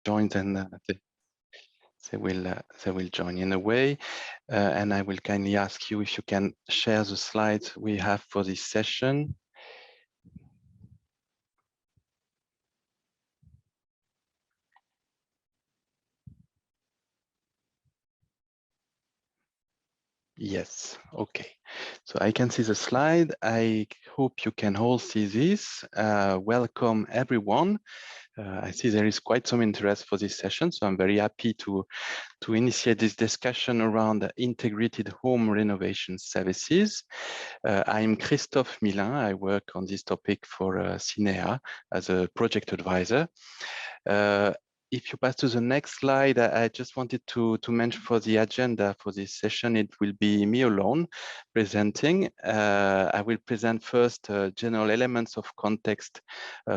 join, then they will join in a way. And I will kindly ask you if you can share the slides we have for this session. Yes, okay. So I can see the slide. I hope you can all see this. Welcome everyone. I see there is quite some interest for this session, so I'm very happy to initiate this discussion around integrated home renovation services. I'm Christophe Milin. I work on this topic for CINEA as a project advisor. If you pass to the next slide, I just wanted to mention for the agenda for this session, it will be me alone presenting. I will present first general elements of context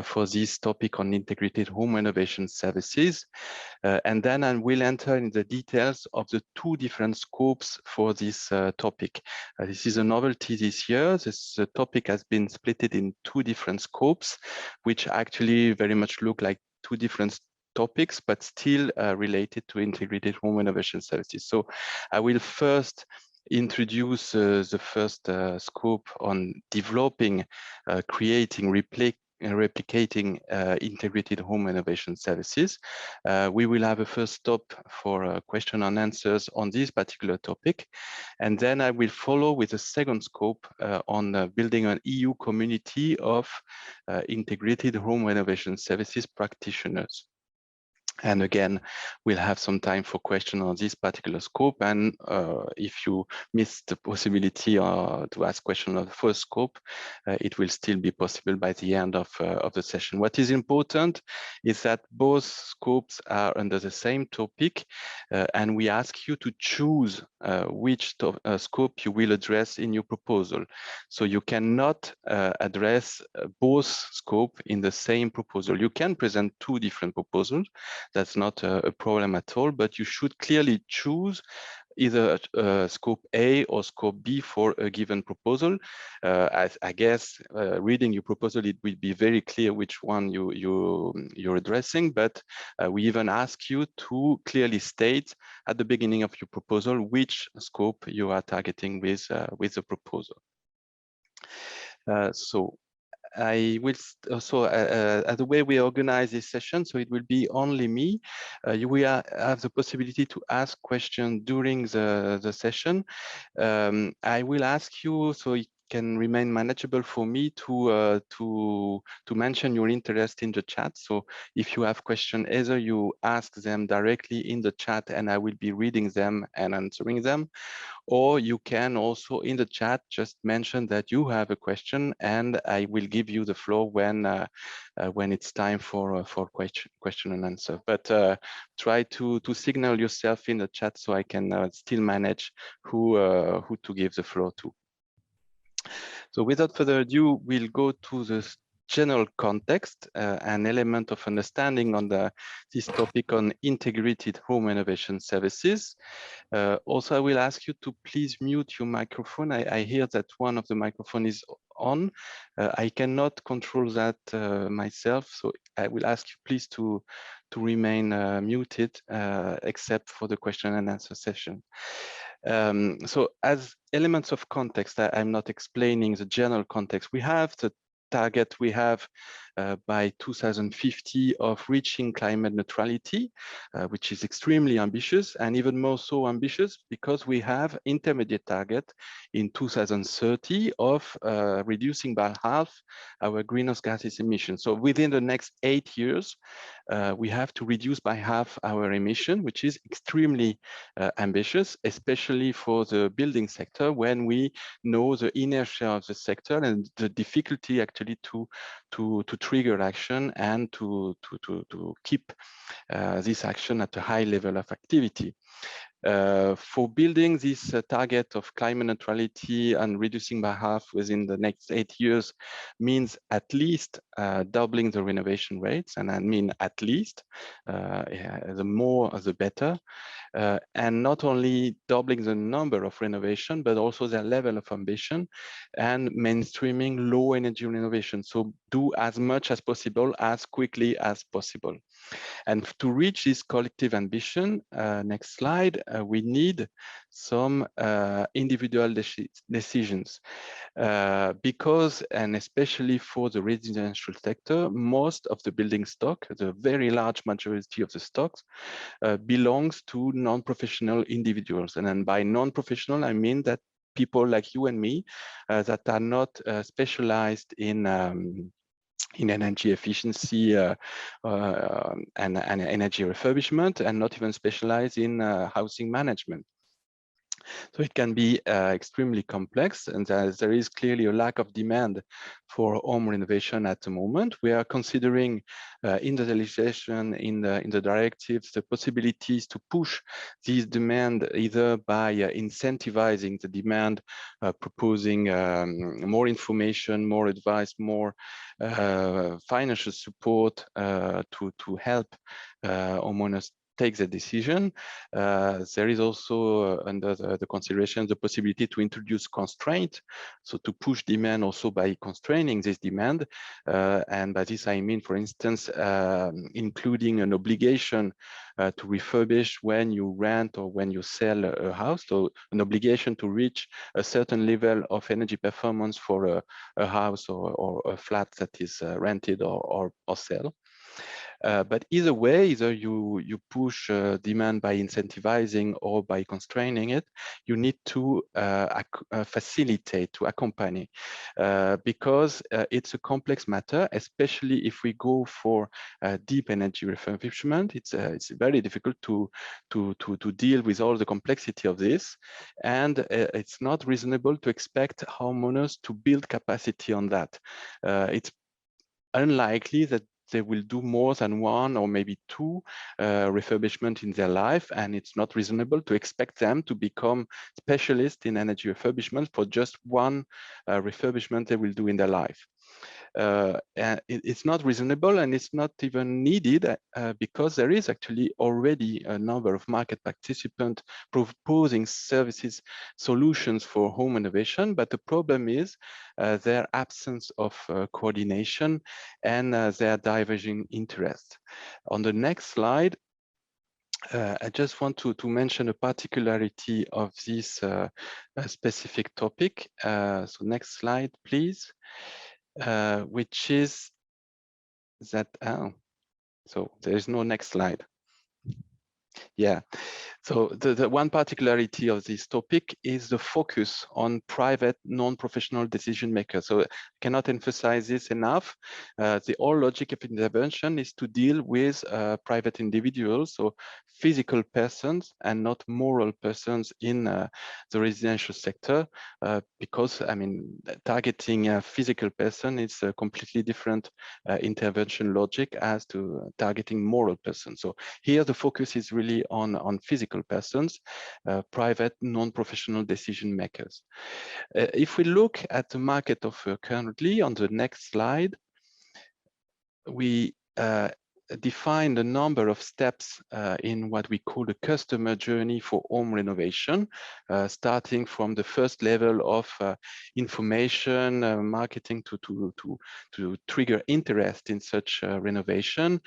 for this topic on integrated home renovation services. And then I will enter in the details of the two different scopes for this topic. This is a novelty this year. This topic has been split in two different scopes, which actually very much look like two different topics, but still related to integrated home renovation services. So I will first introduce the first scope on developing, creating, replicating integrated home renovation services. We will have a first stop for question and answers on this particular topic. And then I will follow with a second scope on building an EU community of integrated home renovation services practitioners. And again, we'll have some time for questions on this particular scope. And if you miss the possibility to ask questions on the first scope, it will still be possible by the end of the session. What is important is that both scopes are under the same topic, and we ask you to choose which scope you will address in your proposal. So you cannot address both scopes in the same proposal. You can present two different proposals. That's not a problem at all, but you should clearly choose either scope A or scope B for a given proposal. I guess reading your proposal, it will be very clear which one you're addressing, but we even ask you to clearly state at the beginning of your proposal which scope you are targeting with the proposal. So I will also, the way we organize this session, so it will be only me. You will have the possibility to ask questions during the session. I will ask you, so it can remain manageable for me to mention your interest in the chat. So if you have questions, either you ask them directly in the chat and I will be reading them and answering them, or you can also in the chat just mention that you have a question and I will give you the floor when it's time for question and answer. But try to signal yourself in the chat so I can still manage who to give the floor to. So without further ado, we'll go to the general context, an element of understanding on this topic on integrated home renovation services. Also, I will ask you to please mute your microphone. I hear that one of the microphone is on. I cannot control that myself, so I will ask you please to remain muted, except for the question and answer session. So as elements of context, I'm not explaining the general context. We have the target we have by 2050 of reaching climate neutrality, which is extremely ambitious, and even more so ambitious because we have intermediate target in 2030 of reducing by half our greenhouse gases emissions. So within the next 8 years, we have to reduce by half our emission, which is extremely ambitious, especially for the building sector, when we know the inertia of the sector and the difficulty actually to trigger action and to keep this action at a high level of activity. For building this target of climate neutrality and reducing by half within the next 8 years means at least doubling the renovation rates, and I mean at least, the more the better, and not only doubling the number of renovation, but also their level of ambition and mainstreaming low energy renovation. So do as much as possible, as quickly as possible. And to reach this collective ambition, next slide, we need some individual decisions. Because, and especially for the residential sector, most of the building stock, the very large majority of the stocks, belongs to non-professional individuals. And then by non-professional, I mean that people like you and me that are not specialized in energy efficiency and energy refurbishment, and not even specialized in housing management. So it can be extremely complex, and there is clearly a lack of demand for home renovation at the moment. We are considering in the legislation, in the directives, the possibilities to push this demand either by incentivizing the demand, proposing more information, more advice, more financial support to help homeowners take the decision. There is also under the consideration the possibility to introduce constraint, so to push demand also by constraining this demand. And by this I mean, for instance, including an obligation to refurbish when you rent or when you sell a house, so an obligation to reach a certain level of energy performance for a house or a flat that is rented or sell. But either way, either you push demand by incentivizing or by constraining it, you need to facilitate, to accompany, because it's a complex matter, especially if we go for deep energy refurbishment. It's very difficult to deal with all the complexity of this, and it's not reasonable to expect homeowners to build capacity on that. It's unlikely that they will do more than one or maybe two refurbishment in their life, and it's not reasonable to expect them to become specialists in energy refurbishment for just one refurbishment they will do in their life. It's not reasonable, and it's not even needed because there is actually already a number of market participants proposing services, solutions for home renovation. But the problem is their absence of coordination and their diverging interest. On the next slide, I just want to mention a particularity of this specific topic. So next slide, please. Which is that, so there is no next slide. Yeah, so the one particularity of this topic is the focus on private non-professional decision makers. So I cannot emphasize this enough. The whole logic of intervention is to deal with private individuals, so physical persons and not moral persons in the residential sector, because I mean, targeting a physical person is a completely different intervention logic as to targeting moral persons. So here the focus is really on physical persons, private non-professional decision makers. If we look at the market of currently on the next slide, we define the number of steps in what we call the customer journey for home renovation, starting from the first level of information, marketing to trigger interest in such renovation,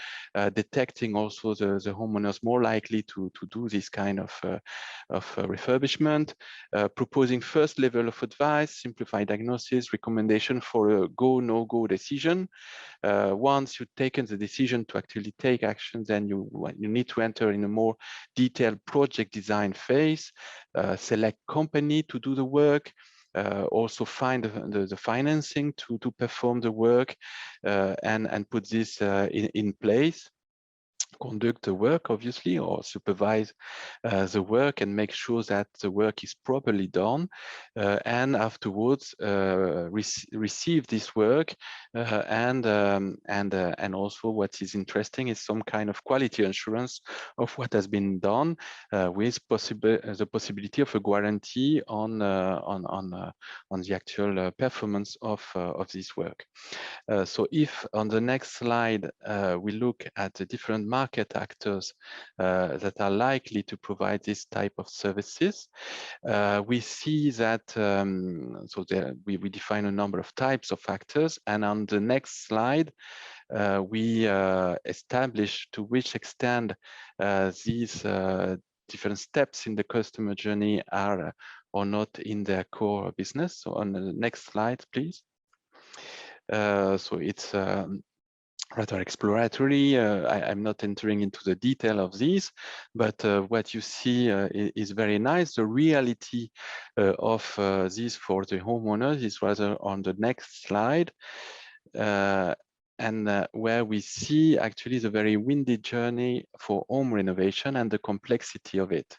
detecting also the homeowners more likely to do this kind of refurbishment, proposing first level of advice, simplified diagnosis, recommendation for a go, no-go decision. Once you've taken the decision to actually take action, then you need to enter in a more detailed project design phase, select company to do the work, also find the financing to perform the work, and put this in place. Conduct the work, obviously, or supervise the work and make sure that the work is properly done, and afterwards receive this work, and also what is interesting is some kind of quality assurance of what has been done, with the possibility of a guarantee on the actual performance of this work. So if on the next slide we look at the different market actors that are likely to provide this type of services, we see that so we define a number of types of actors, and on the next slide we establish to which extent these different steps in the customer journey are or not in their core business. So on the next slide, please. So it's rather exploratory. I'm not entering into the detail of these, but what you see is very nice. The reality of this for the homeowners is rather on the next slide. And where we see actually the very windy journey for home renovation and the complexity of it.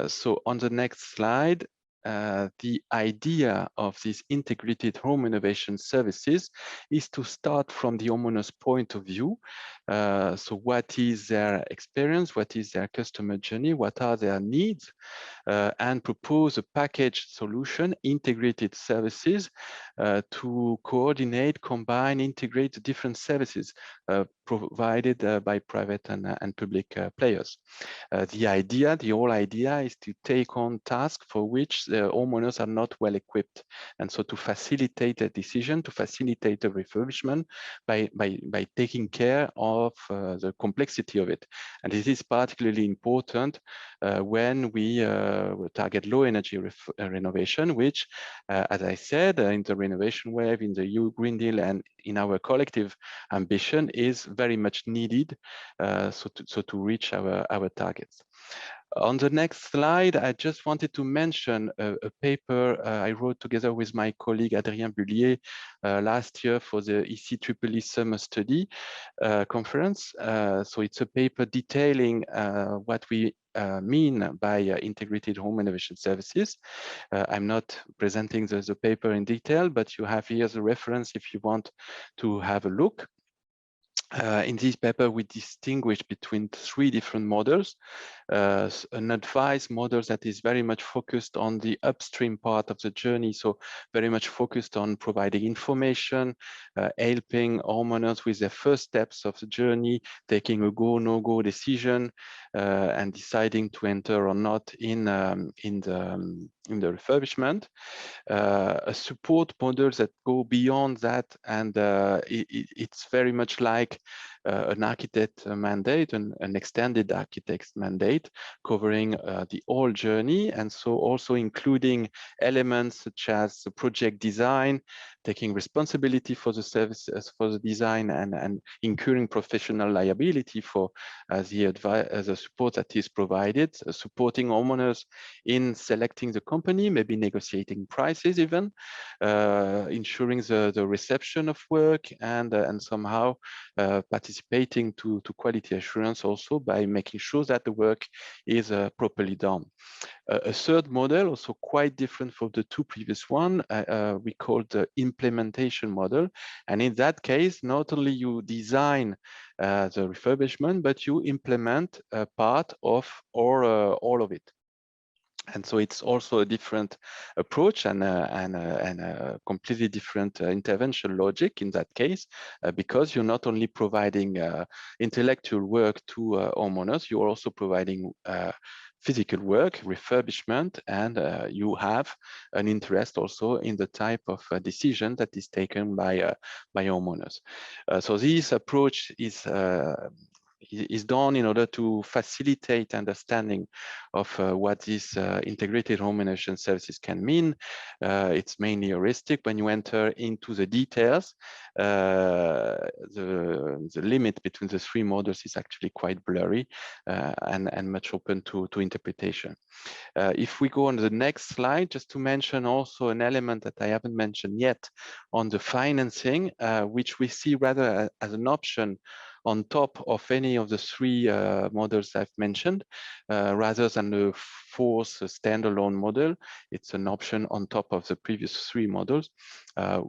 So on the next slide, the idea of these integrated home renovation services is to start from the homeowner's point of view. So what is their experience? What is their customer journey? What are their needs? And propose a packaged solution, integrated services to coordinate, combine, integrate different services provided by private and public players. The whole idea is to take on tasks for which the homeowners are not well equipped. And so to facilitate a decision, to facilitate a refurbishment by taking care of the complexity of it. And this is particularly important when we target low energy renovation, which, as I said, in the renovation wave, in the EU Green Deal, and in our collective ambition is very much needed so to reach our targets. On the next slide, I just wanted to mention a paper I wrote together with my colleague Adrien Bullier last year for the ECEE Summer Study Conference. So it's a paper detailing what we mean by integrated home renovation services. I'm not presenting the paper in detail, but you have here the reference if you want to have a look. In this paper, we distinguish between three different models. An advice model that is very much focused on the upstream part of the journey, so very much focused on providing information, helping homeowners with their first steps of the journey, taking a go, no-go decision, and deciding to enter or not in the refurbishment. A support model that go beyond that, and it's very much like an architect mandate, an extended architect's mandate, covering the whole journey, and so also including elements such as the project design, taking responsibility for the services, for the design, and incurring professional liability for the support that is provided, supporting homeowners in selecting the company, maybe negotiating prices even, ensuring the reception of work, and somehow participating to quality assurance also by making sure that the work is properly done. A third model, also quite different from the two previous one, we call the implementation model. And in that case, not only you design the refurbishment, but you implement a part of or all of it. And so it's also a different approach and a completely different intervention logic in that case, because you're not only providing intellectual work to homeowners, you're also providing physical work, refurbishment, and you have an interest also in the type of decision that is taken by homeowners. So this approach is done in order to facilitate understanding of what these integrated home renovation services can mean. It's mainly heuristic. When you enter into the details, the limit between the three models is actually quite blurry and much open to interpretation. If we go on the next slide, just to mention also an element that I haven't mentioned yet on the financing, which we see rather as an option on top of any of the three models I've mentioned, rather than the fourth standalone model. It's an option on top of the previous three models,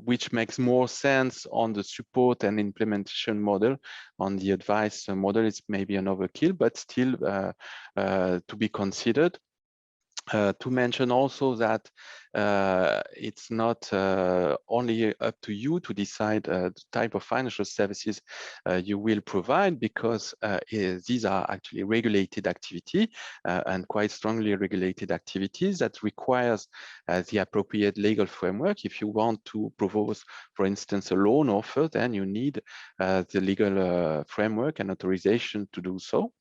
which makes more sense on the support and implementation model. On the advice model, it's maybe an overkill, but still to be considered. To mention also that it's not only up to you to decide the type of financial services you will provide, because these are actually regulated activity and quite strongly regulated activities that requires the appropriate legal framework. If you want to propose, for instance, a loan offer, then you need the legal framework and authorization to do so.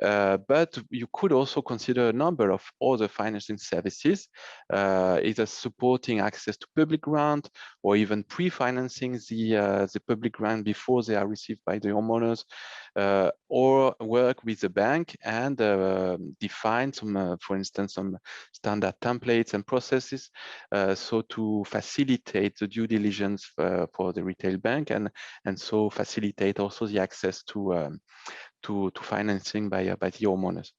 But you could also consider a number of other financing services, either supporting access to public grant or even pre-financing the public grant before they are received by the homeowners, or work with the bank and define some, for instance, some standard templates and processes, so to facilitate the due diligence for the retail bank, and so facilitate also the access to financing by the homeowners.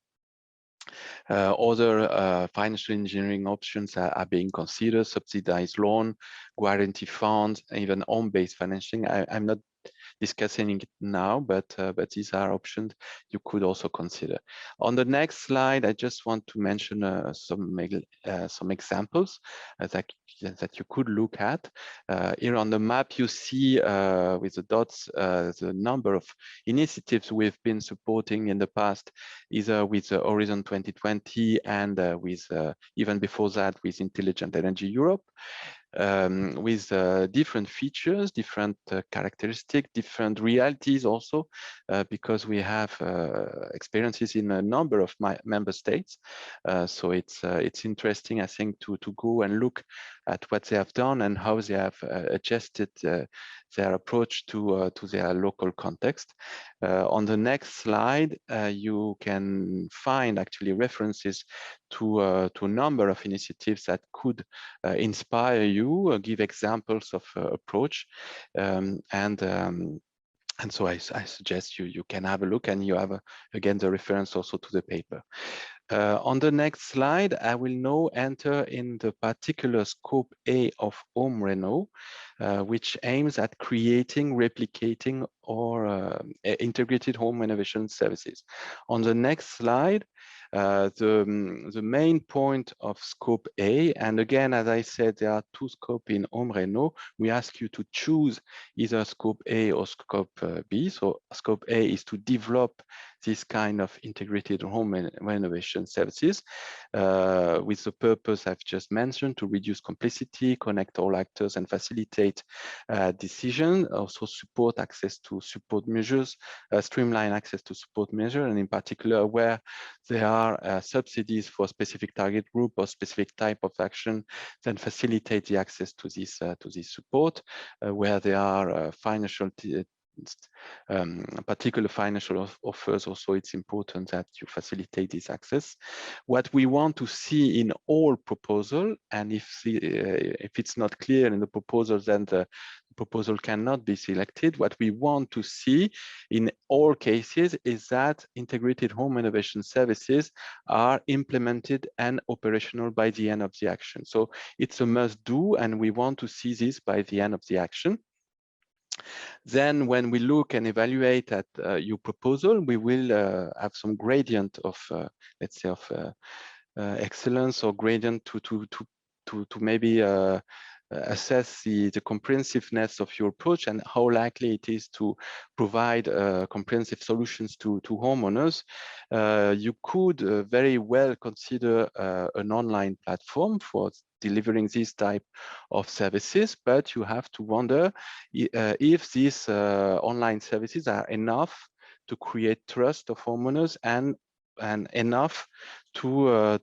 Other financial engineering options are being considered: subsidized loan, guarantee funds, even home-based financing. I'm not discussing it now, but these are options you could also consider. On the next slide, I just want to mention some examples that you could look at. Here on the map, you see with the dots the number of initiatives we've been supporting in the past, either with Horizon 2020 and with even before that with Intelligent Energy Europe. With different features, different characteristics, different realities also, because we have experiences in a number of member states. So it's interesting, I think, to go and look at what they have done and how they have adjusted their approach to their local context. On the next slide, you can find actually references to a number of initiatives that could inspire you, give examples of approach, and so I suggest you can have a look, and you have again the reference also to the paper. On the next slide, I will now enter in the particular scope A of home reno, which aims at creating, replicating, or integrated home renovation services. On the next slide, the main point of scope A, and again, as I said, there are two scopes in home reno. We ask you to choose either scope A or scope B. So scope A is to develop this kind of integrated home renovation services with the purpose I've just mentioned, to reduce complexity, connect all actors, and facilitate decision, also support access to support measures, streamline access to support measures, and in particular where there are subsidies for specific target group or specific type of action, then facilitate the access to this support, where there are financial particular financial offers. Also, it's important that you facilitate this access. What we want to see in all proposal, and if it's not clear in the proposal, then the proposal cannot be selected. What we want to see in all cases is that integrated home renovation services are implemented and operational by the end of the action. So it's a must do, and we want to see this by the end of the action. Then when we look and evaluate at your proposal, we will have some gradient of, let's say, of excellence, or gradient to maybe assess the comprehensiveness of your approach and how likely it is to provide comprehensive solutions to homeowners. You could very well consider an online platform for delivering this type of services, but you have to wonder if these online services are enough to create trust of homeowners and enough to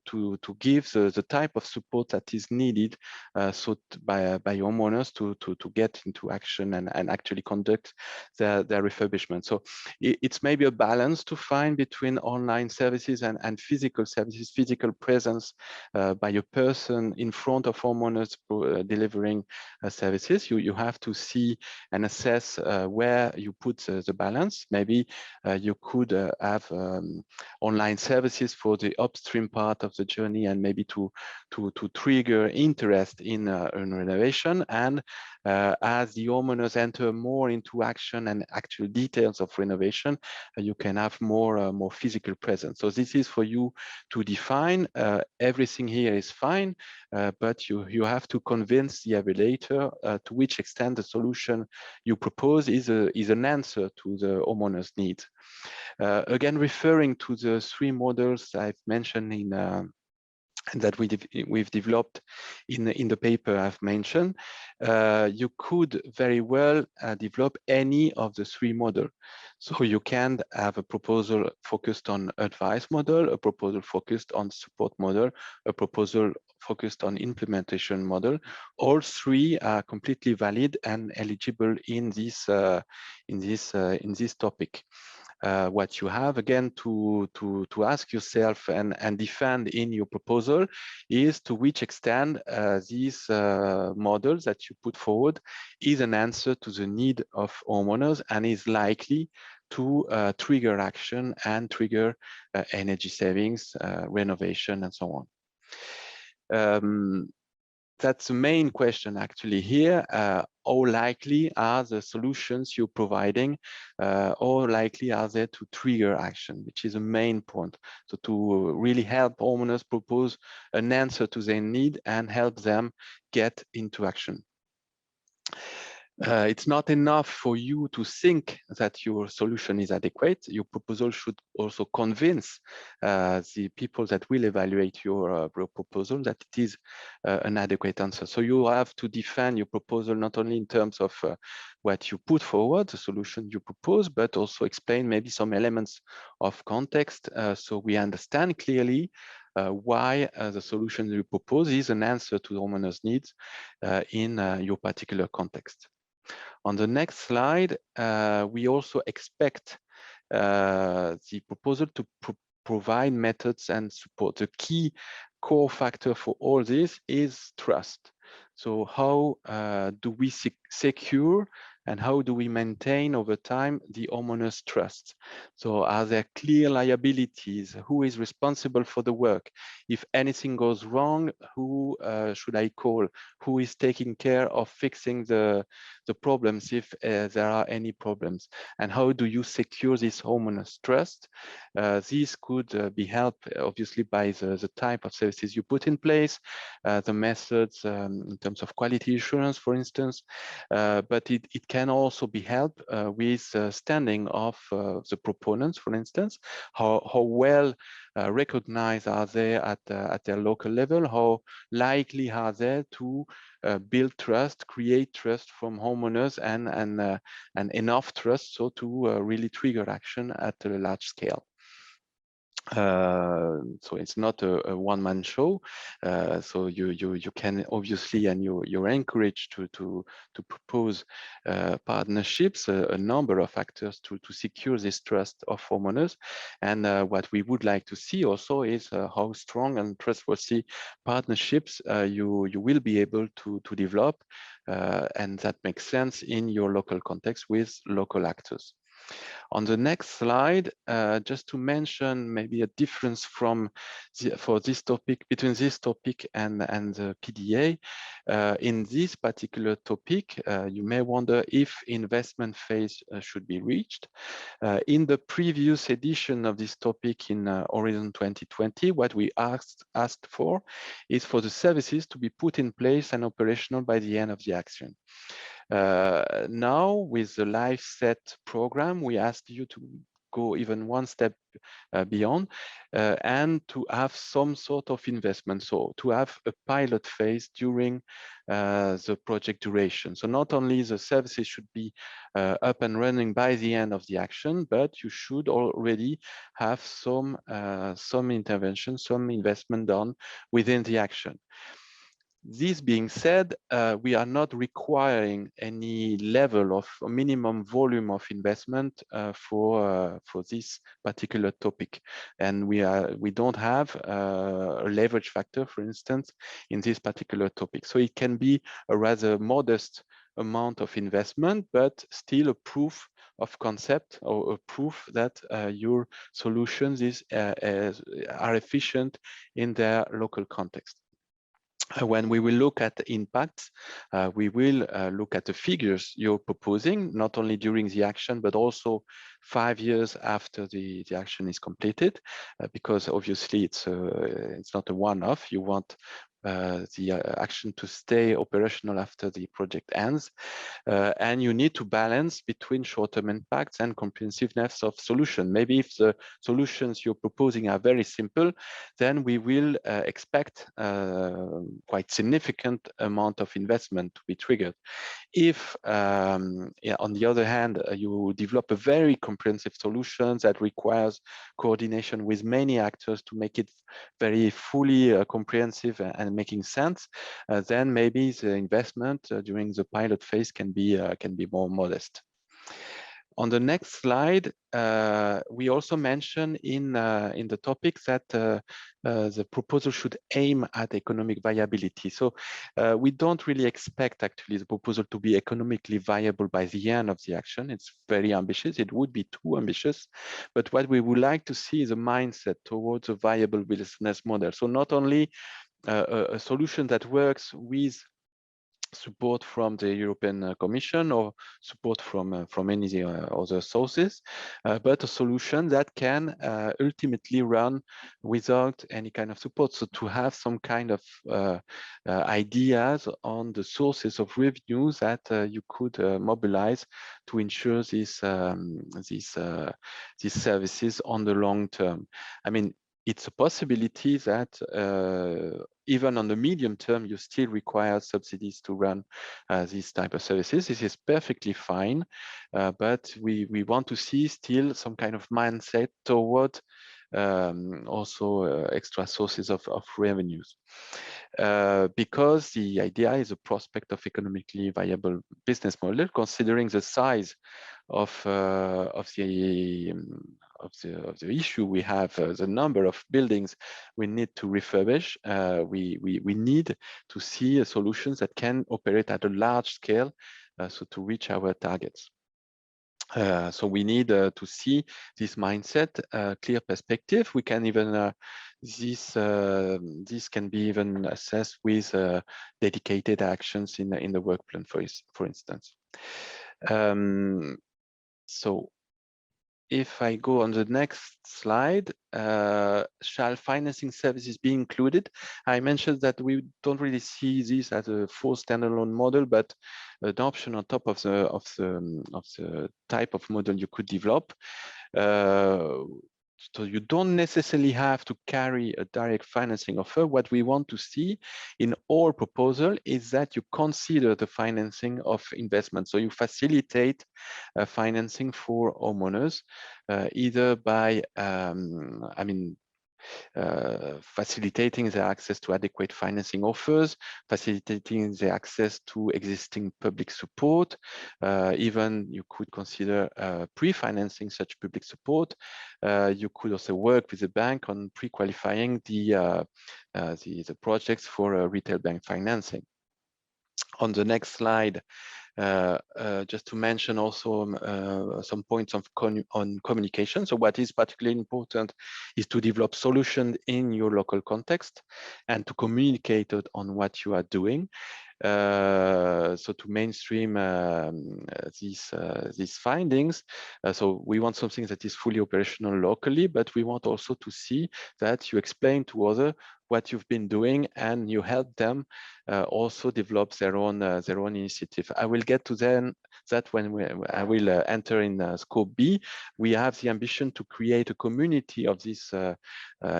give the type of support that is needed by homeowners to get into action and actually conduct their refurbishment. So it's maybe a balance to find between online services and physical services, physical presence by a person in front of homeowners delivering services. You have to see and assess where you put the balance. Maybe you could have online services for the upstream part of the journey and maybe to trigger interest in renovation. And as the homeowners enter more into action and actual details of renovation, you can have more physical presence. So this is for you to define. Everything here is fine, but you have to convince the evaluator to which extent the solution you propose is an answer to the homeowner's needs. Again, referring to the 3 models I've mentioned in that we've developed in the paper I've mentioned, you could very well develop any of the 3 models. So you can have a proposal focused on advice model, a proposal focused on support model, a proposal focused on implementation model. All 3 are completely valid and eligible in this topic. What you have again to ask yourself and defend in your proposal is to which extent these models that you put forward is an answer to the need of homeowners and is likely to trigger action and trigger energy savings, renovation, and so on. That's the main question actually here. How likely are the solutions you're providing? How likely are they to trigger action, which is a main point. So to really help homeowners propose an answer to their need and help them get into action. It's not enough for you to think that your solution is adequate. Your proposal should also convince the people that will evaluate your proposal that it is an adequate answer. So you have to defend your proposal not only in terms of what you put forward, the solution you propose, but also explain maybe some elements of context so we understand clearly why the solution you propose is an answer to the homeowner's needs in your particular context. On the next slide, we also expect the proposal to provide methods and support. The key core factor for all this is trust. So how do we secure and how do we maintain over time the homeowner's trust? So are there clear liabilities? Who is responsible for the work? If anything goes wrong, who should I call? Who is taking care of fixing the problems if there are any problems? And how do you secure this homeowner's trust? These could be helped obviously by the type of services you put in place, the methods in terms of quality assurance, for instance, but it can also be helped with standing of the proponents, for instance, how well recognized are they at their local level, how likely are they to build trust, create trust from homeowners and enough trust so to really trigger action at a large scale. So it's not a one-man show. So you can obviously, and you're encouraged to propose partnerships, a number of actors to secure this trust of homeowners. And what we would like to see also is how strong and trustworthy partnerships you will be able to develop, and that makes sense in your local context with local actors. On the next slide, just to mention maybe a difference for this topic between this topic and the PDA. In this particular topic, you may wonder if investment phase should be reached. In the previous edition of this topic in Horizon 2020, what we asked for is for the services to be put in place and operational by the end of the action. Now, with the Live Set program, we asked you to go even one step beyond and to have some sort of investment. So to have a pilot phase during the project duration. So not only the services should be up and running by the end of the action, but you should already have some intervention, some investment done within the action. This being said, we are not requiring any level of minimum volume of investment for this particular topic, and we don't have a leverage factor, for instance, in this particular topic. So it can be a rather modest amount of investment, but still a proof of concept or a proof that your solutions are efficient in their local context. When we will look at the impacts, we will look at the figures you're proposing, not only during the action, but also 5 years after the action is completed, because obviously it's not a one-off. You want the action to stay operational after the project ends. And you need to balance between short-term impacts and comprehensiveness of solution. Maybe if the solutions you're proposing are very simple, then we will expect quite significant amount of investment to be triggered. If, on the other hand, you develop a very comprehensive solution that requires coordination with many actors to make it very fully comprehensive and making sense, then maybe the investment during the pilot phase can be more modest. On the next slide, we also mention in the topic that the proposal should aim at economic viability. So we don't really expect actually the proposal to be economically viable by the end of the action. It's very ambitious. It would be too ambitious. But what we would like to see is a mindset towards a viable business model. So not only a solution that works with support from the European Commission or support from any other sources, but a solution that can ultimately run without any kind of support. So to have some kind of ideas on the sources of revenues that you could mobilize to ensure these services on the long term. I mean, it's a possibility that even on the medium term, you still require subsidies to run these type of services. This is perfectly fine, but we want to see still some kind of mindset toward also extra sources of revenues. Because the idea is a prospect of economically viable business model, considering the size of the issue we have, the number of buildings we need to refurbish. We need to see solutions that can operate at a large scale, so to reach our targets. So we need to see this mindset, clear perspective. We can even this can be even assessed with dedicated actions in the work plan, for instance. So if I go on the next slide, shall financing services be included? I mentioned that we don't really see this as a full standalone model, but an option on top of the type of model you could develop. So you don't necessarily have to carry a direct financing offer. What we want to see in our proposal is that you consider the financing of investment. So you facilitate financing for homeowners, either by, facilitating the access to adequate financing offers, facilitating the access to existing public support. Even you could consider pre-financing such public support. You could also work with the bank on pre-qualifying the projects for retail bank financing. On the next slide, just to mention also some points on communication. So what is particularly important is to develop solutions in your local context and to communicate on what you are doing. So to mainstream these findings. So we want something that is fully operational locally, but we want also to see that you explain to others what you've been doing and you help them also develop their own initiative. I will get to that when I will enter in scope B. We have the ambition to create a community of these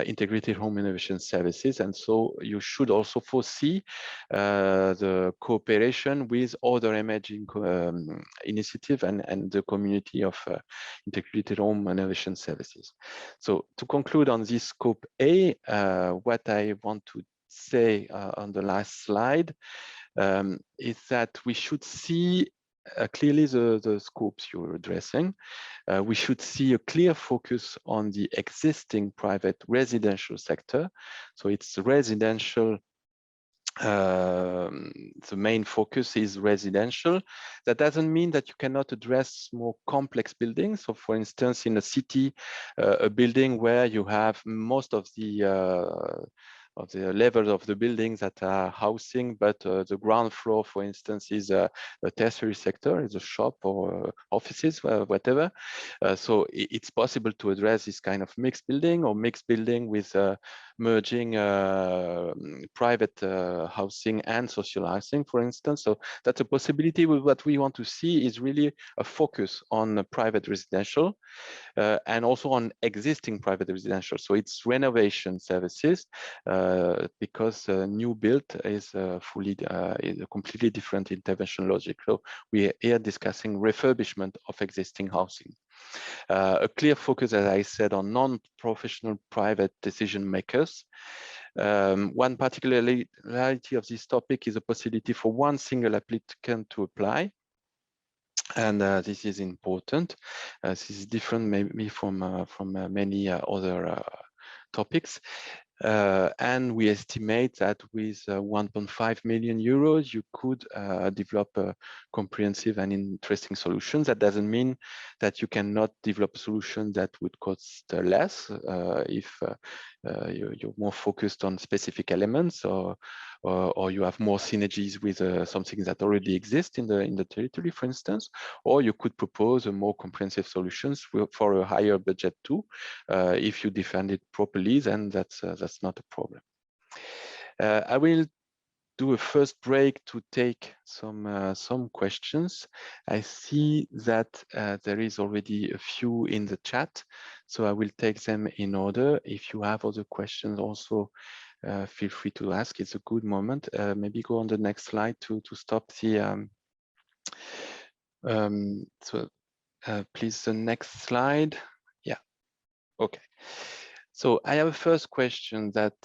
integrated home innovation services, and so you should also foresee the cooperation with other emerging initiative and the community of integrated home innovation services. So to conclude on this scope A, what I want to say on the last slide is that we should see clearly the scopes you're addressing. We should see a clear focus on the existing private residential sector. So it's residential the main focus is residential. That doesn't mean that you cannot address more complex buildings. So for instance, in a city, a building where you have most of the levels of the buildings that are housing, but the ground floor, for instance, is a tertiary sector, is a shop or offices, whatever. So it's possible to address this kind of mixed building or mixed building with merging private housing and social housing, for instance. So that's a possibility. What we want to see is really a focus on private residential and also on existing private residential. So it's renovation services because new build is is a completely different intervention logic. So we are here discussing refurbishment of existing housing. A clear focus, as I said, on non-professional private decision makers. One particularity of this topic is a possibility for one single applicant to apply. And this is important. This is different maybe from many other topics. And we estimate that with 1.5 million euros, you could develop a comprehensive and interesting solutions. That doesn't mean that you cannot develop a solution that would cost less if you're more focused on specific elements, or you have more synergies with something that already exists in the territory, for instance, or you could propose a more comprehensive solutions for a higher budget too. If you defend it properly, then that's not a problem. I will do a first break to take some questions. I see that there is already a few in the chat, so I will take them in order. If you have other questions also, feel free to ask. It's a good moment. Maybe go on the next slide to stop the please, the next slide. Yeah, okay. So I have a first question that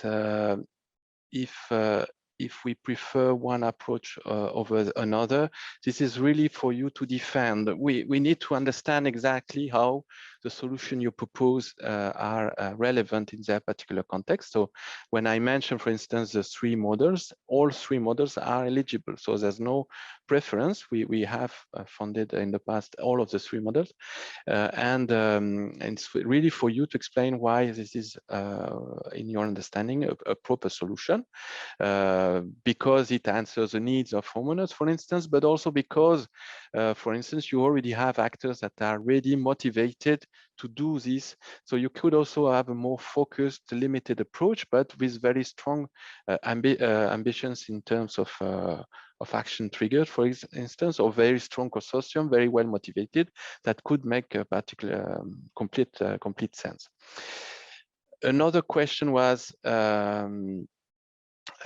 if we prefer one approach over another, this is really for you to defend. We need to understand exactly how the solution you propose are relevant in their particular context. So when I mention, for instance, the three models, all three models are eligible. So there's no preference. We have funded in the past all of the three models. And it's really for you to explain why this is, in your understanding, a proper solution, because it answers the needs of homeowners, for instance, but also because, for instance, you already have actors that are really motivated to do this. So you could also have a more focused, limited approach, but with very strong ambitions in terms of action triggered, for instance, or very strong consortium, very well motivated, that could make a particular complete sense. Another question was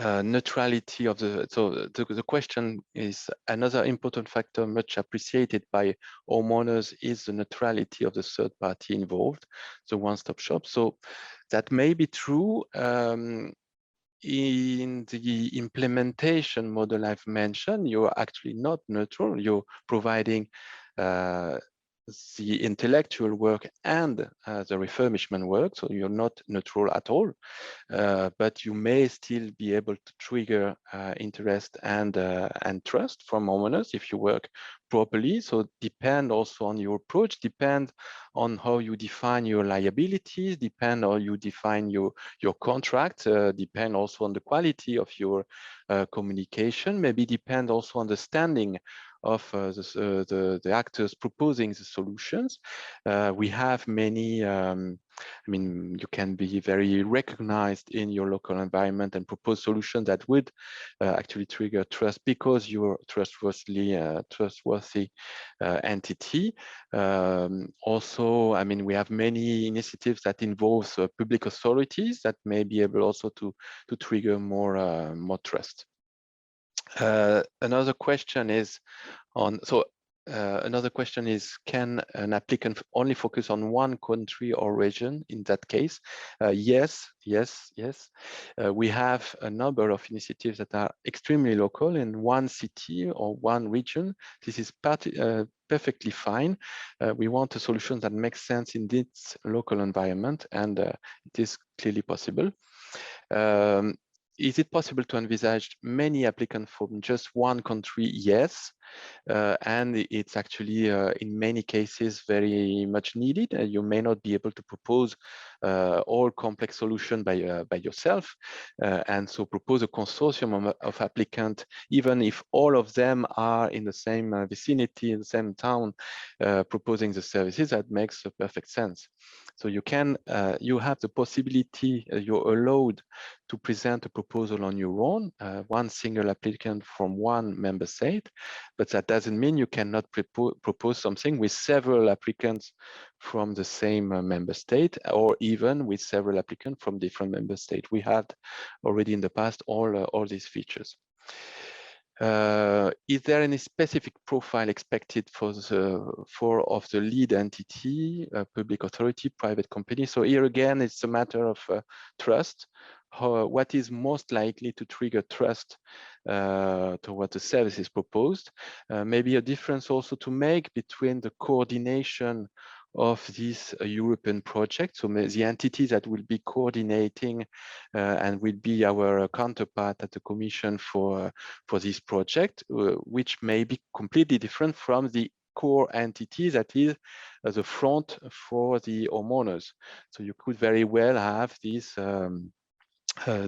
neutrality of the question is another important factor much appreciated by homeowners is the neutrality of the third party involved, the one-stop shop. So that may be true. In the implementation model I've mentioned, you're actually not neutral. You're providing the intellectual work and the refurbishment work, so you're not neutral at all, but you may still be able to trigger interest and trust from homeowners if you work properly. So depend also on your approach, depend on how you define your liabilities, depend on how you define your contract, depend also on the quality of your communication, maybe depend also on the standing of the actors proposing the solutions. We have many, I mean, you can be very recognized in your local environment and propose solutions that would actually trigger trust because you're trustworthy entity. Also, I mean, we have many initiatives that involve public authorities that may be able also to trigger more trust. Another question is on, another question is, can an applicant only focus on one country or region in that case? Yes. We have a number of initiatives that are extremely local in one city or one region. This is perfectly fine. We want a solution that makes sense in this local environment, and it is clearly possible. is it possible to envisage many applicants from just one country? Yes. And it's actually in many cases very much needed. You may not be able to propose all complex solutions by yourself, and so propose a consortium of applicants, even if all of them are in the same vicinity, in the same town, proposing the services. That makes a perfect sense. So you can, you have the possibility, you're allowed to present a proposal on your own, one single applicant from one member state, but that doesn't mean you cannot propose something with several applicants from the same member state, or even with several applicants from different member states. We had already in the past all these features. Is there any specific profile expected for the lead entity, public authority, private company? So here again, it's a matter of trust. What is most likely to trigger trust toward the services proposed? Maybe a difference also to make between the coordination of this European project. So the entities that will be coordinating and will be our counterpart at the Commission for this project, which may be completely different from the core entity that is the front for the homeowners. So you could very well have this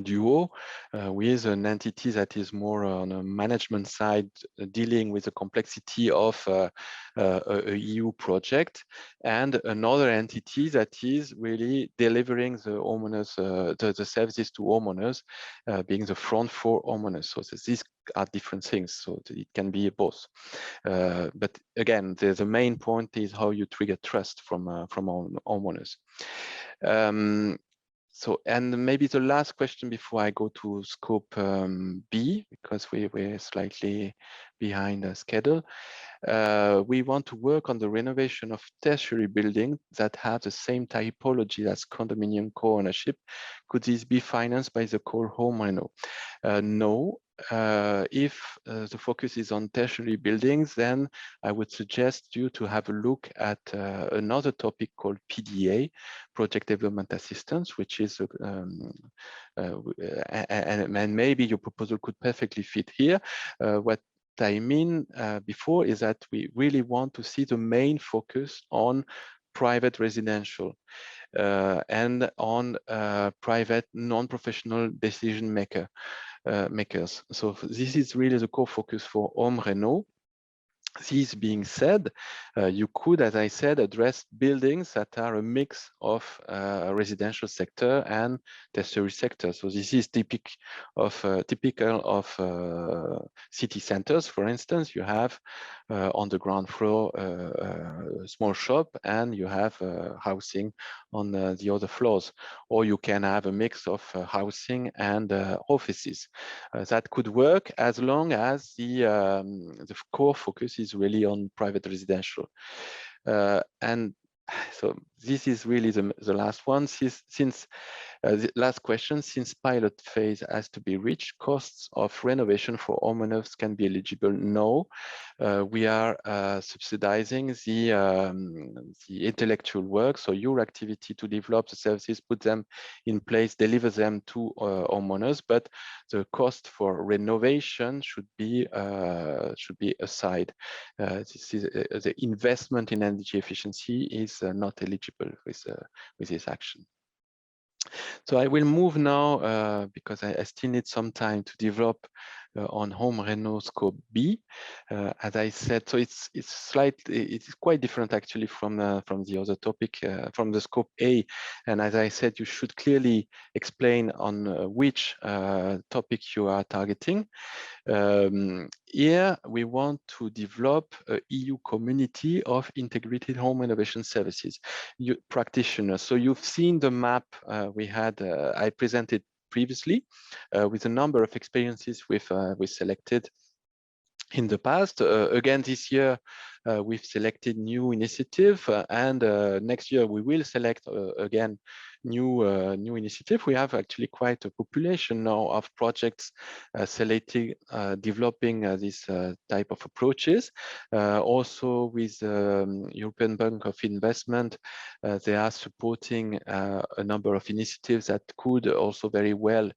duo with an entity that is more on a management side, dealing with the complexity of a EU project, and another entity that is really delivering the homeowners, the services to homeowners, being the front for homeowners. So these are different things, so it can be both. But again, the main point is how you trigger trust from homeowners. So, and maybe the last question before I go to scope B, because we're slightly behind the schedule. We want to work on the renovation of tertiary buildings that have the same typology as condominium co-ownership. Could this be financed by the core home reno? No. If the focus is on tertiary buildings, then I would suggest you to have a look at another topic called PDA, Project Development Assistance, which is, and maybe your proposal could perfectly fit here. What I mean before is that we really want to see the main focus on private residential and on private non-professional decision makers. So this is really the core focus for home reno. This being said, you could, as I said, address buildings that are a mix of residential sector and tertiary sector. So this is typical of city centers. For instance, you have on the ground floor a small shop, and you have housing on the other floors. Or you can have a mix of housing and offices. That could work as long as the core focus is really on private residential. And so this is really the last one. Since the last question, since pilot phase has to be reached, costs of renovation for homeowners can be eligible? No, we are subsidizing the intellectual work. So your activity to develop the services, put them in place, deliver them to homeowners, but the cost for renovation should be aside. This is the investment in energy efficiency is not eligible with this action. So I will move now because I still need some time to develop on home reno scope B. As I said, so it's quite different actually from the other topic, from the scope A. And as I said, you should clearly explain on which topic you are targeting. Here we want to develop a EU community of integrated home renovation services practitioners. So you've seen the map we had, I presented previously with a number of experiences we've selected in the past. Again, this year, we've selected new initiative, and next year we will select again new initiative. We have actually quite a population now of projects selecting, developing this type of approaches. Also with European Bank of Investment, they are supporting a number of initiatives that could also very well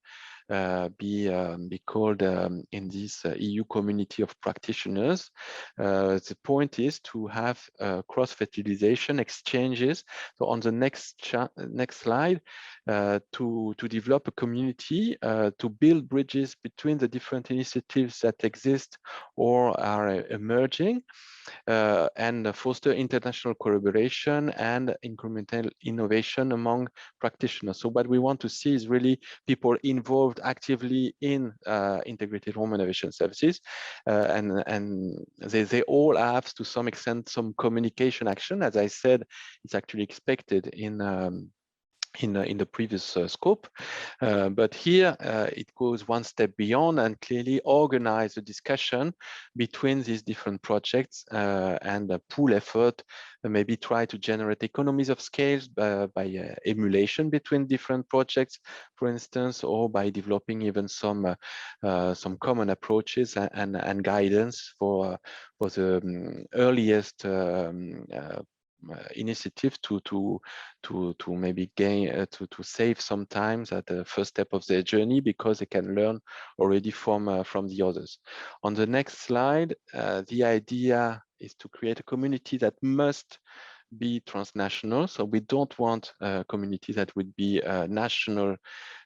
be called in this EU community of practitioners. The point is to have cross-fertilization exchanges. So on the next slide, to develop a community, to build bridges between the different initiatives that exist or are emerging, and foster international collaboration and incremental innovation among practitioners. So what we want to see is really people involved actively in integrated home renovation services, and they all have to some extent some communication action. As I said, it's actually expected in the previous scope, but here it goes one step beyond and clearly organize a discussion between these different projects and a pool effort, maybe try to generate economies of scale by emulation between different projects, for instance, or by developing even some common approaches and guidance for the earliest initiative to maybe gain to save some time at the first step of their journey, because they can learn already from the others. On the next slide, the idea is to create a community that must be transnational. So we don't want a community that would be a national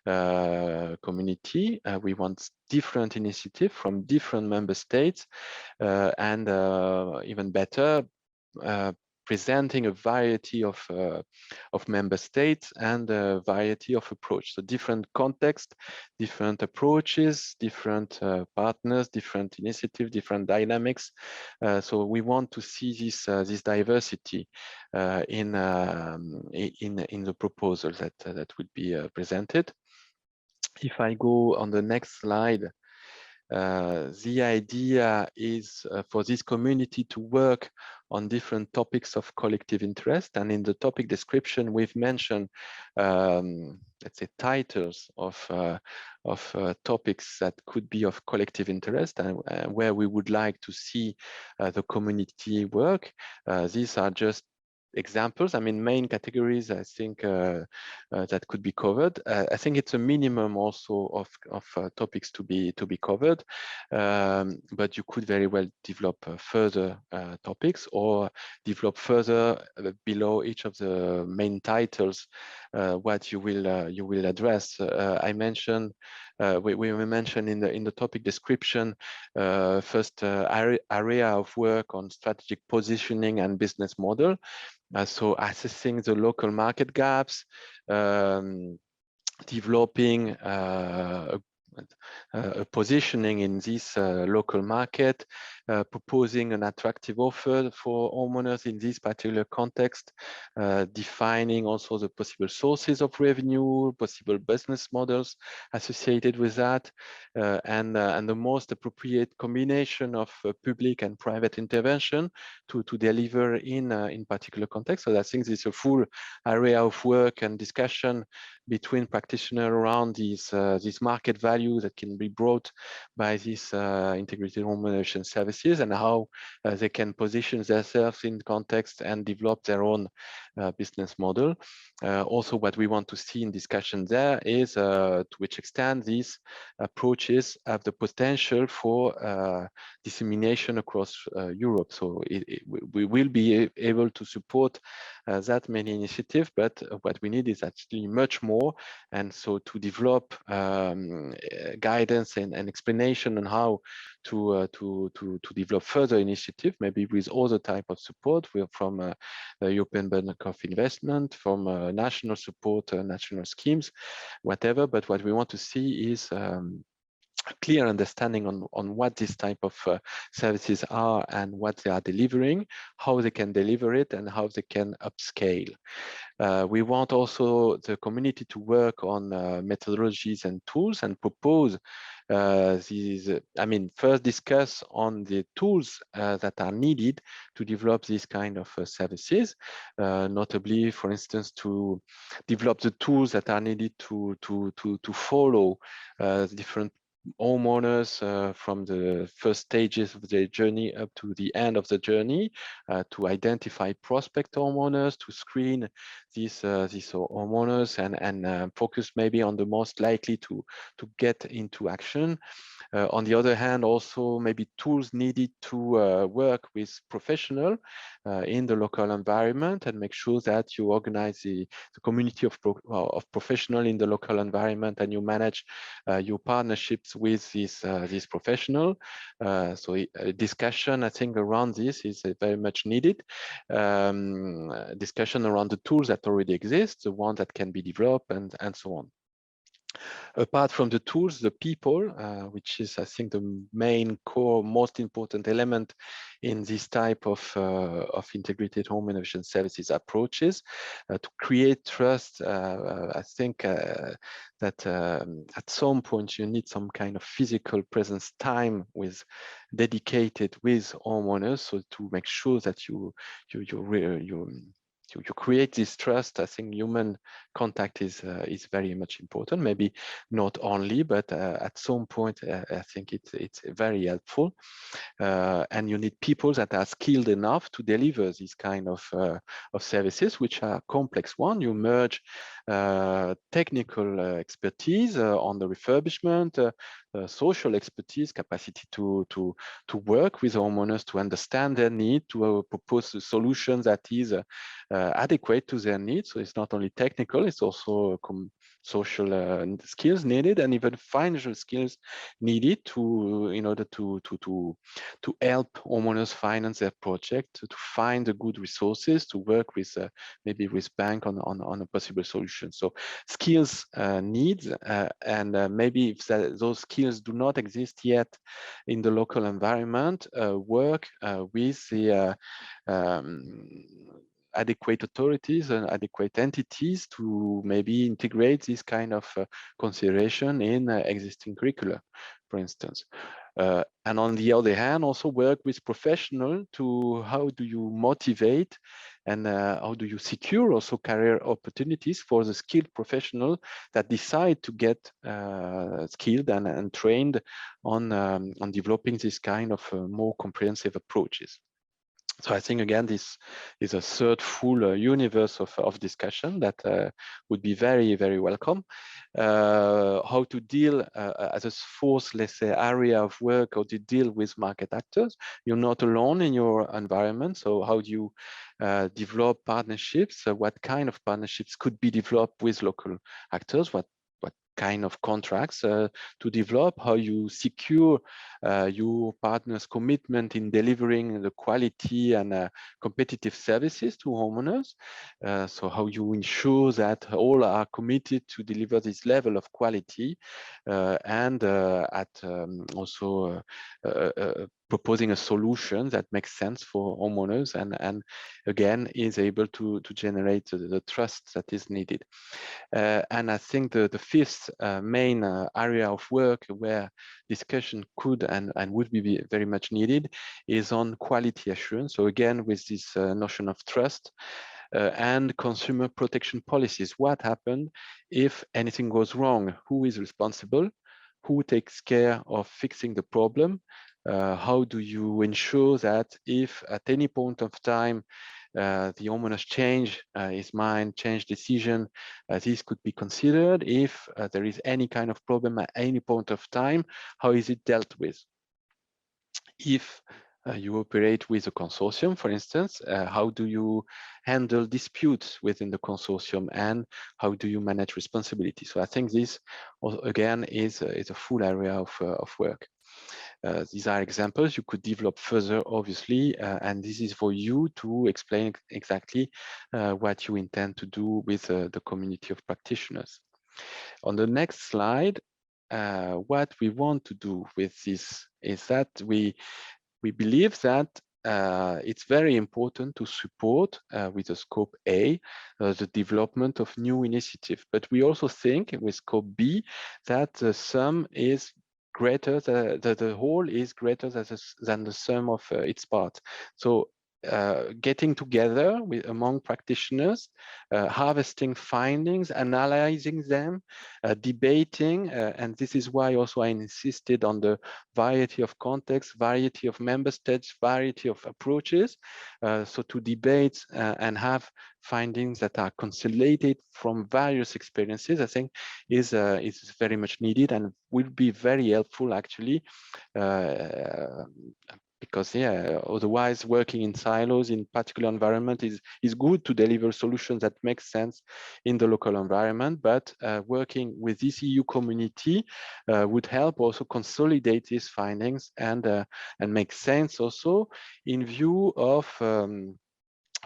community. We want different initiatives from different member states, and even better, presenting a variety of member states and a variety of approach. So different context, different approaches, different partners, different initiatives, different dynamics. So we want to see this diversity in the proposal that would be presented. If I go on the next slide, the idea is for this community to work on different topics of collective interest. And in the topic description, we've mentioned, let's say, titles of topics that could be of collective interest and where we would like to see the community work. These are just examples. I mean, main categories, I think that could be covered. I think it's a minimum also of topics to be covered, but you could very well develop further topics or develop further below each of the main titles what you will address. I mentioned we mentioned in the topic description first area of work on strategic positioning and business model. So assessing the local market gaps, developing a positioning in this local market, proposing an attractive offer for homeowners in this particular context, defining also the possible sources of revenue, possible business models associated with that, and the most appropriate combination of public and private intervention to deliver in particular context. So I think this is a full area of work and discussion between practitioners around these market value that can be brought by these integrated home renovation services, and how they can position themselves in context and develop their own business model. Also, what we want to see in discussion there is to which extent these approaches have the potential for dissemination across Europe. So we will be able to support that many initiatives, but what we need is actually much more. And so to develop guidance and explanation on how to develop further initiative, maybe with other type of support from the European Bank of Investment, from national support, national schemes, whatever. But what we want to see is a clear understanding on what this type of services are and what they are delivering, how they can deliver it, and how they can upscale. We want also the community to work on methodologies and tools and propose these, first discuss on the tools that are needed to develop these kind of services, notably, for instance, to develop the tools that are needed to follow different homeowners from the first stages of their journey up to the end of the journey, to identify prospect homeowners, to screen these homeowners and focus maybe on the most likely to get into action. On the other hand, also maybe tools needed to work with professional in the local environment and make sure that you organize the community of professional in the local environment, and you manage your partnerships with these professional. So a discussion, I think, around this is very much needed. Discussion around the tools that already exist, the ones that can be developed, and so on. Apart from the tools, the people, which is, I think, the main core, most important element in this type of integrated home innovation services approaches, to create trust. I think that at some point you need some kind of physical presence time with dedicated with homeowners, so to make sure that you create this trust. I think human contact is very much important. Maybe not only, but at some point, I think it's very helpful. And you need people that are skilled enough to deliver these kind of services, which are complex one. You merge technical expertise on the refurbishment, social expertise, capacity to work with homeowners, to understand their need, to propose a solution that is adequate to their needs. So it's not only technical, it's also social skills needed, and even financial skills needed in order to help homeowners finance their project, to find the good resources, to work with maybe with bank on a possible solution. So skills needs, and maybe if those skills do not exist yet in the local environment, work with the adequate authorities and adequate entities to maybe integrate this kind of consideration in existing curricula, for instance. And on the other hand, also work with professionals to how do you motivate and how do you secure also career opportunities for the skilled professional that decide to get skilled and trained on developing this kind of more comprehensive approaches. So I think, again, this is a third full universe of discussion that would be very, very welcome. How to deal as a fourth, let's say, area of work, how to deal with market actors. You're not alone in your environment. So how do you develop partnerships? What kind of partnerships could be developed with local actors? What kind of contracts to develop, how you secure your partner's commitment in delivering the quality and competitive services to homeowners. So how you ensure that all are committed to deliver this level of quality and at also proposing a solution that makes sense for homeowners and again is able to generate the trust that is needed. And I think the fifth main area of work where discussion could and would be very much needed is on quality assurance. So again, with this notion of trust and consumer protection policies. What happened if anything goes wrong? Who is responsible? Who takes care of fixing the problem? How do you ensure that if at any point of time the homeowners change his mind, change decision, this could be considered. If there is any kind of problem at any point of time, how is it dealt with? If you operate with a consortium, for instance, how do you handle disputes within the consortium, and how do you manage responsibility? So I think this, again, is a full area of work. These are examples you could develop further, obviously, and this is for you to explain exactly what you intend to do with the community of practitioners. On the next slide, what we want to do with this is that we believe that it's very important to support with the scope A, the development of new initiative. But we also think with scope B that the sum is greater, the whole is greater than the sum of its parts. So getting together among practitioners, harvesting findings, analyzing them, debating, and this is why also I insisted on the variety of contexts, variety of member states, variety of approaches. So to debate and have findings that are consolidated from various experiences, I think is very much needed and will be very helpful actually. Because otherwise working in silos in particular environment is good to deliver solutions that make sense in the local environment, but working with this EU community would help also consolidate these findings and make sense also in view of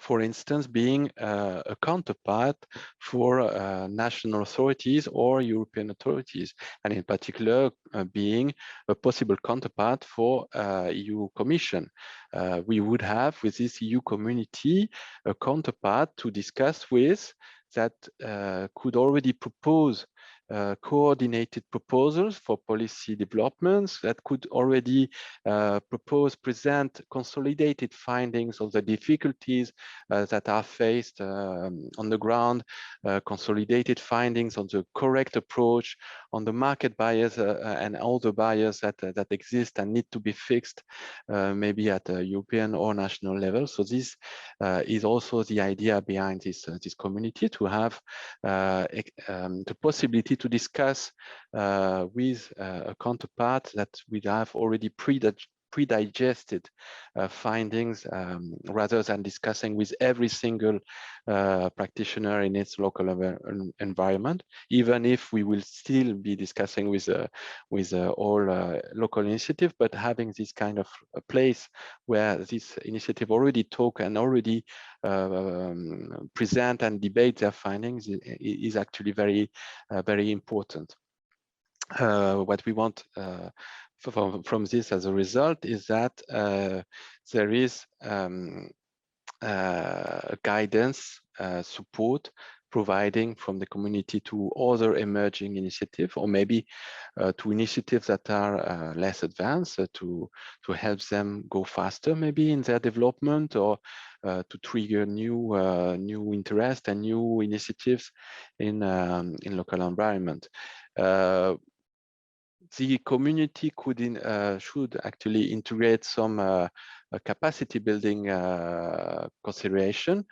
for instance, being a counterpart for national authorities or European authorities, and in particular being a possible counterpart for EU Commission. We would have with this EU community a counterpart to discuss with that could already propose coordinated proposals for policy developments, that could already present consolidated findings of the difficulties that are faced on the ground, consolidated findings on the correct approach, on the market bias and all the bias that exist and need to be fixed, maybe at a European or national level. So this is also the idea behind this community, to have the possibility to discuss with a counterpart that we have already pre-digested findings, rather than discussing with every single practitioner in its local environment, even if we will still be discussing with all local initiative, but having this kind of a place where this initiative already talk and already present and debate their findings is actually very important. What we want from this as a result is that there is guidance, support providing from the community to other emerging initiatives, or maybe to initiatives that are less advanced, to help them go faster maybe in their development, or to trigger new interest and new initiatives in local environment. The community should actually integrate some capacity building consideration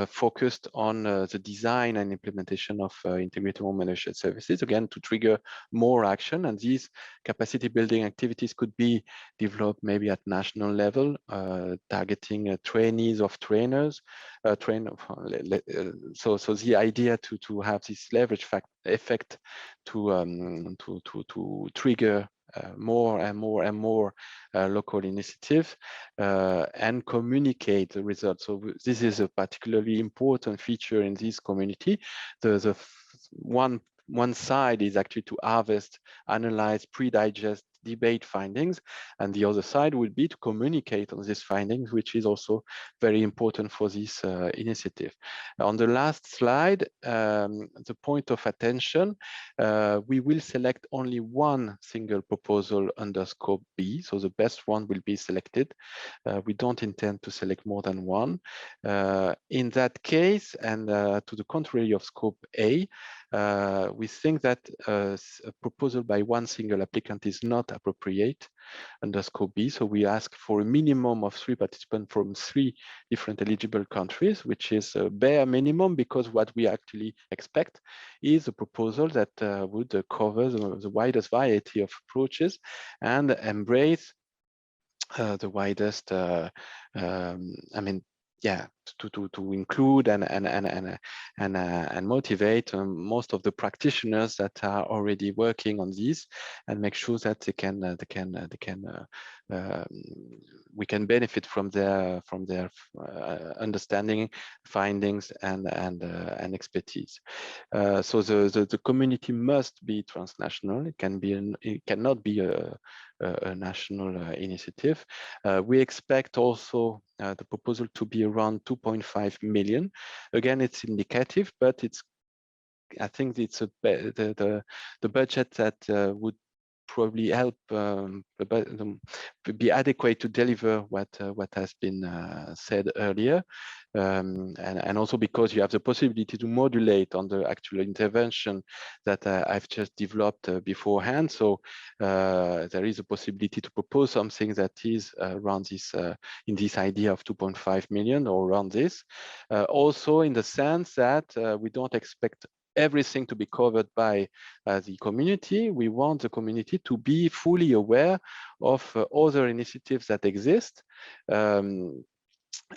focused on the design and implementation of integrated home ownership services, again, to trigger more action. And these capacity building activities could be developed maybe at national level, targeting trainees of trainers, so the idea to have this leverage effect to trigger more and more local initiatives and communicate the results. So this is a particularly important feature in this community. The one side is actually to harvest, analyze, pre-digest, debate findings, and the other side would be to communicate on these findings, which is also very important for this initiative. On the last slide, the point of attention, we will select only one single proposal under scope B, so the best one will be selected. We don't intend to select more than one. In that case, and to the contrary of scope A, we think that a proposal by one single applicant is not appropriate under scope B. So we ask for a minimum of 3 participants from 3 different eligible countries, which is a bare minimum, because what we actually expect is a proposal that would cover the widest variety of approaches and embrace the widest, I mean, yeah, to include and motivate most of the practitioners that are already working on this, and make sure that we can benefit from their understanding, findings, and expertise. So the community must be transnational. It cannot be a national initiative. We expect also the proposal to be around 2.5 million. Again, it's indicative, but I think it's the budget that would probably help be adequate to deliver what has been said earlier, and also because you have the possibility to modulate on the actual intervention that I've just developed beforehand. So there is a possibility to propose something that is around this in this idea of 2.5 million or around this. Also in the sense that we don't expect everything to be covered by the community. We want the community to be fully aware of other initiatives that exist,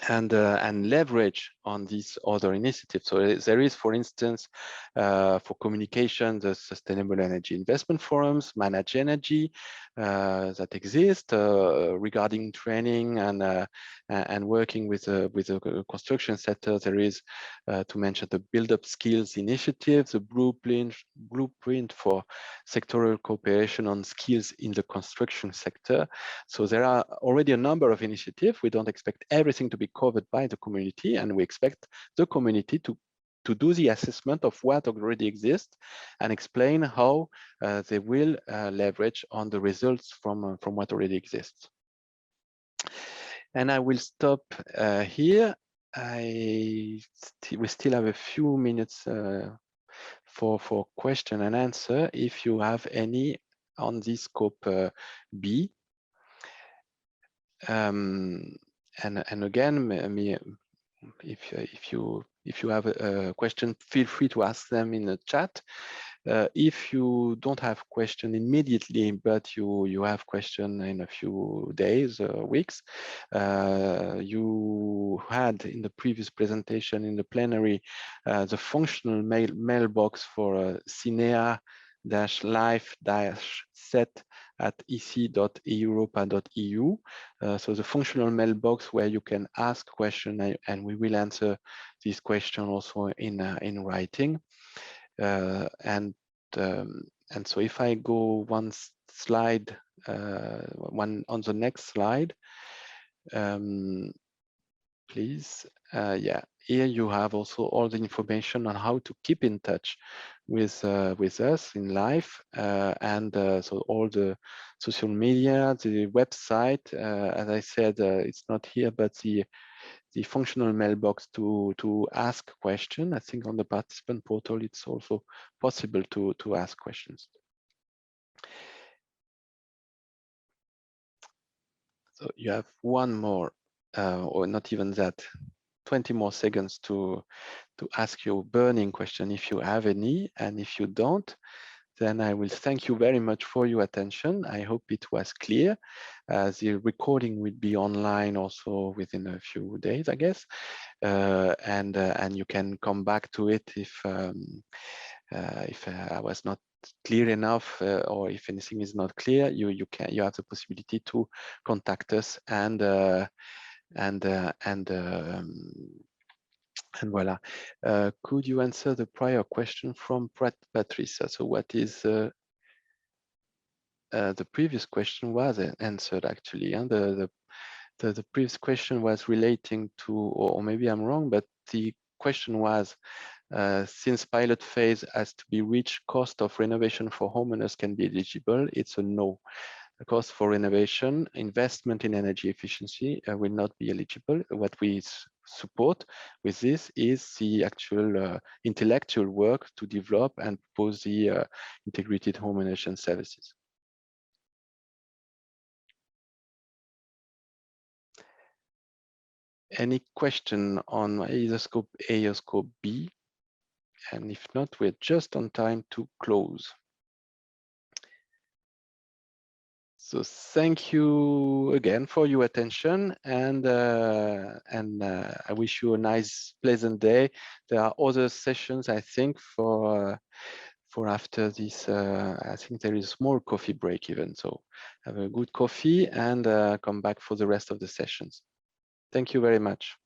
and leverage on these other initiatives. So there is, for instance, for communication, the Sustainable Energy Investment Forums, Manage Energy, that exist regarding training and working with the construction sector. There is, to mention, the Build Up Skills Initiative, the blueprint for sectoral cooperation on skills in the construction sector. So there are already a number of initiatives. We don't expect everything to be covered by the community, and we expect the community to do the assessment of what already exists and explain how they will leverage on the results from what already exists. And I will stop here. We still have a few minutes for question and answer if you have any on this scope B. And again, if you have a question, feel free to ask them in the chat. If you don't have question immediately, but you have question in a few days or weeks, you had in the previous presentation in the plenary the functional mailbox for CINEA -life-set at ec.europa.eu. So the functional mailbox where you can ask question, and we will answer this question also in writing. And so if I go one slide, one on the next slide, please. Yeah, here you have also all the information on how to keep in touch with us in life, and so all the social media, the website. As I said, it's not here, but the functional mailbox to ask question. I think on the participant portal, it's also possible to ask questions. So you have one more, or not even that, 20 more seconds to ask your burning question if you have any, and if you don't, then I will thank you very much for your attention. I hope it was clear. The recording will be online also within a few days, I guess, and you can come back to it if I was not clear enough, or if anything is not clear. You have the possibility to contact us, and voila. Could you answer the prior question from Patricia? So what is the previous question was answered actually, and the previous question was relating to, or maybe I'm wrong, but the question was, since pilot phase has to be reached, cost of renovation for homeowners can be eligible. It's a no. The cost for renovation, investment in energy efficiency will not be eligible. What we support with this is the actual intellectual work to develop and propose the integrated home energy services. Any question on either scope A or scope B? And if not, we're just on time to close. So thank you again for your attention, and I wish you a nice, pleasant day. There are other sessions, I think, for after this. I think there is a small coffee break even. So have a good coffee and come back for the rest of the sessions. Thank you very much.